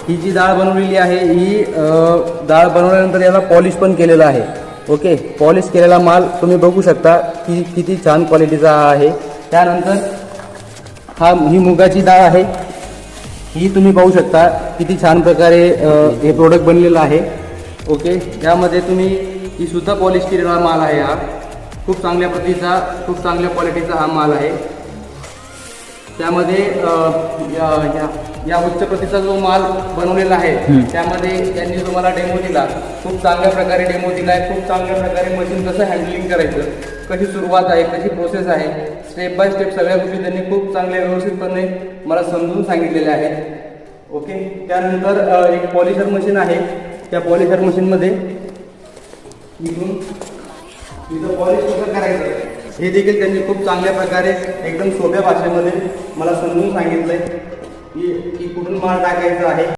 ही जी डाळ बनवलेली आहे ही डाळ बनवल्यानंतर याला पॉलिश पण केलेलं आहे. ओके, पॉलिश केलेला माल तुम्ही बघू शकता की किती छान क्वालिटीचा आहे. त्यानंतर ही मुगाची डाळ आहे, ही तुम्ही पाहू शकता किती छान प्रकारे हे प्रोडक्ट बनलेलं आहे. ओके, यामध्ये तुम्ही ही सुद्धा पॉलिश केलेला माल आहे. हा खूप चांगल्या प्रतीचा, खूप चांगल्या क्वालिटीचा हा माल आहे. त्यामध्ये या उच्च प्रतीचा जो माल बनवलेला आहे त्यामध्ये त्यांनी तुम्हाला डेमो दिला, खूप चांगल्या प्रकारे डेमो दिला आहे. खूप चांगल्या प्रकारे मशीन कसं हँडलिंग करायचं, कशी सुरुवात आहे, कशी प्रोसेस आहे, स्टेप बाय स्टेप सगळ्या गोष्टी त्यांनी खूप चांगल्या व्यवस्थितपणे मला समजून सांगितलेल्या आहेत. ओके, त्यानंतर एक पॉलिशर मशीन आहे. त्या पॉलिशर मशीनमध्ये इथं पॉलिश कसं करायचं हे देखील त्यांनी खूप चांगल्या प्रकारे एकदम सोप्या भाषेमध्ये मला समजून सांगितलंय की कुठून माल टाकायचा आहे.